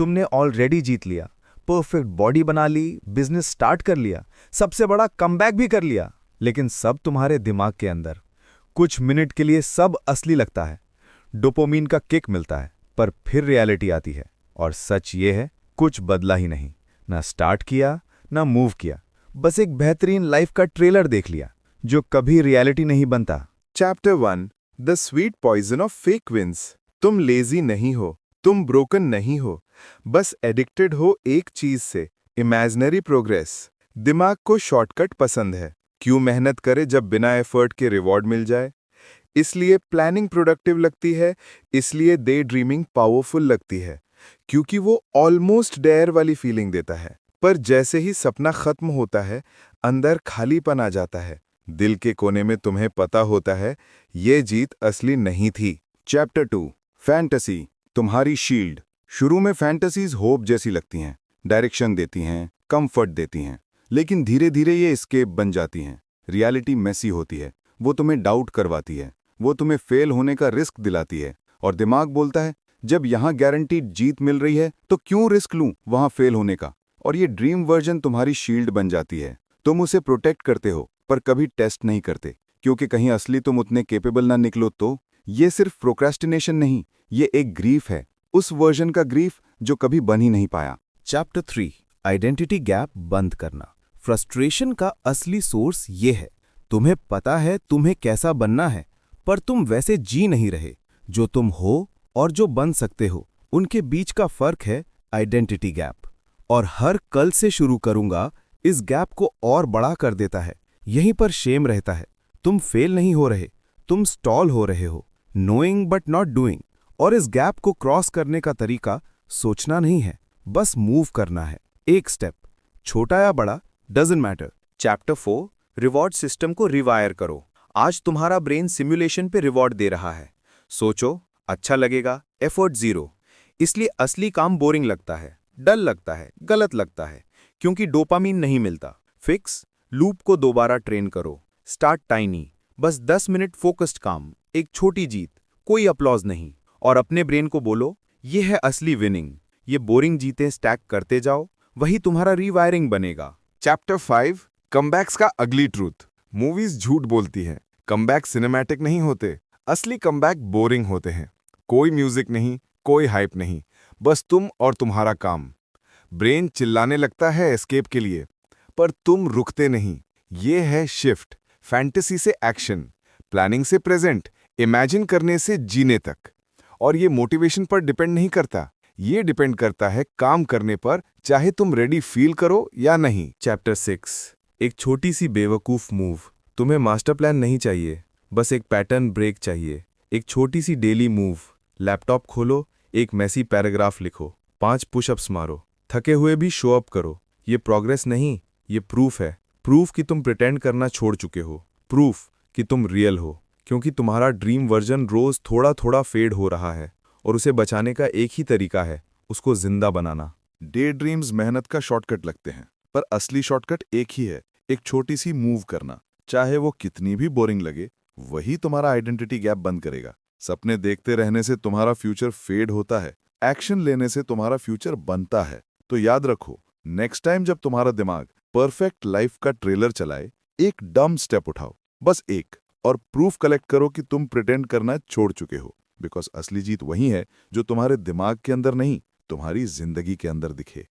तुमने ऑलरेडी जीत लिया, perfect body बना ली, बिजनेस स्टार्ट कर लिया, सबसे बड़ा कमबैक भी कर लिया, लेकिन सब तुम्हारे दिमाग के अंदर। कुछ मिनट के लिए सब असली लगता है, डोपामिन का किक मिलता है, पर फिर रियलिटी आती है और सच ये है, कुछ बदला ही नहीं। ना स्टार्ट किया, ना मूव किया, बस एक बेहतरीन लाइफ का ट्रेलर देख लिया जो कभी रियलिटी नहीं बनता। Chapter 1 the sweet poison of fake wins. तुम लेजी नहीं हो, तुम ब्रोकन नहीं हो, बस एडिक्टेड हो एक चीज से, इमेजिनरी प्रोग्रेस। दिमाग को शॉर्टकट पसंद है, क्यों मेहनत करे जब बिना एफर्ट के रिवॉर्ड मिल जाए। इसलिए प्लानिंग प्रोडक्टिव लगती है, इसलिए डे ड्रीमिंग पावरफुल लगती है, क्योंकि वो ऑलमोस्ट डेयर वाली फीलिंग देता है। पर जैसे ही सपना खत्म होता है, अंदर खालीपन आ जाता है। दिल के कोने में तुम्हें पता होता है ये जीत असली नहीं थी। चैप्टर 2 फैंटेसी, तुम्हारी शील्ड। शुरू में फैंटेसीज होप जैसी लगती हैं, डायरेक्शन देती हैं, कंफर्ट देती हैं, लेकिन धीरे धीरे ये एस्केप बन जाती हैं। रियलिटी मेसी होती है, वो तुम्हें डाउट करवाती है, वो तुम्हें फेल होने का रिस्क दिलाती है, और दिमाग बोलता है जब यहाँ गारंटीड जीत मिल रही है तो क्यों रिस्क लूं वहाँ फेल होने का। और ये ड्रीम वर्जन तुम्हारी शील्ड बन जाती है। तुम उसे प्रोटेक्ट करते हो पर कभी टेस्ट नहीं करते, क्योंकि कहीं असली तुम उतने केपेबल ना निकलो तो। ये सिर्फ प्रोक्रेस्टिनेशन नहीं, ये एक ग्रीफ है, उस वर्जन का ग्रीफ जो कभी बन ही नहीं पाया। चैप्टर 3 आइडेंटिटी गैप बंद करना। फ्रस्ट्रेशन का असली सोर्स ये है, तुम्हें पता है तुम्हें कैसा बनना है, पर तुम वैसे जी नहीं रहे। जो तुम हो और जो बन सकते हो, उनके बीच का फर्क है आइडेंटिटी गैप। और हर कल से शुरू करूंगा इस गैप को और बड़ा कर देता है। यहीं पर शेम रहता है, तुम फेल नहीं हो रहे, तुम स्टॉल हो रहे हो, नोइंग बट नॉट डूइंग। और इस गैप को क्रॉस करने का तरीका सोचना नहीं है, बस मूव करना है। एक स्टेप, छोटा या बड़ा doesn't matter. Chapter 4 reward system को रिवायर करो। आज तुम्हारा ब्रेन सिमुलेशन पे रिवॉर्ड दे रहा है। सोचो अच्छा लगेगा, एफर्ट जीरो। इसलिए असली काम बोरिंग लगता है, डल लगता है, गलत लगता है, क्योंकि डोपामीन नहीं मिलता। फिक्स लूप को दोबारा ट्रेन करो। स्टार्ट टाइनी, बस 10 मिनट फोकस्ड काम, एक छोटी जीत, कोई अपलॉज नहीं। और अपने ब्रेन को बोलो ये है असली विनिंग। ये बोरिंग जीतें स्टैक करते जाओ, वही तुम्हारा रीवायरिंग बनेगा। चैप्टर 5 कमबैक्स का अगली ट्रूथ। मूवीज झूठ बोलती हैं, कमबैक सिनेमैटिक नहीं होते, असली कमबैक बोरिंग होते हैं। कोई म्यूजिक नहीं, कोई हाइप नहीं, बस तुम और तुम्हारा काम। ब्रेन चिल्लाने लगता है एस्केप के लिए, पर तुम रुकते नहीं। ये है शिफ्ट, फैंटेसी से एक्शन, प्लानिंग से प्रेजेंट, इमेजिन करने से जीने तक। और ये मोटिवेशन पर डिपेंड नहीं करता, ये डिपेंड करता है काम करने पर, चाहे तुम रेडी फील करो या नहीं। चैप्टर 6 एक छोटी सी बेवकूफ मूव। तुम्हें मास्टर प्लान नहीं चाहिए, बस एक पैटर्न ब्रेक चाहिए। एक छोटी सी डेली मूव, लैपटॉप खोलो, एक मैसी पैराग्राफ लिखो, 5 पुशअप्स मारो, थके हुए भी शो अप करो। ये प्रोग्रेस नहीं, ये प्रूफ है। प्रूफ कि तुम प्रिटेंड करना छोड़ चुके हो, प्रूफ कि तुम रियल हो। क्योंकि तुम्हारा ड्रीम वर्जन रोज थोड़ा थोड़ा फेड हो रहा है, और उसे बचाने का एक ही तरीका है, उसको जिंदा बनाना। डे ड्रीम्स मेहनत का शॉर्टकट लगते हैं, पर असली शॉर्टकट एक ही है, एक छोटी सी मूव करना। चाहे वो कितनी भी बोरिंग लगे, वही तुम्हारा आइडेंटिटी गैप बंद करेगा। सपने देखते रहने से तुम्हारा फ्यूचर फेड होता है, एक्शन लेने से तुम्हारा फ्यूचर बनता है। तो याद रखो, नेक्स्ट टाइम जब तुम्हारा दिमाग परफेक्ट लाइफ का ट्रेलर चलाए, एक डम स्टेप उठाओ, बस एक, और प्रूफ कलेक्ट करो कि तुम प्रिटेंड करना छोड़ चुके हो। बिकॉज असली जीत वही है जो तुम्हारे दिमाग के अंदर नहीं, तुम्हारी जिंदगी के अंदर दिखे।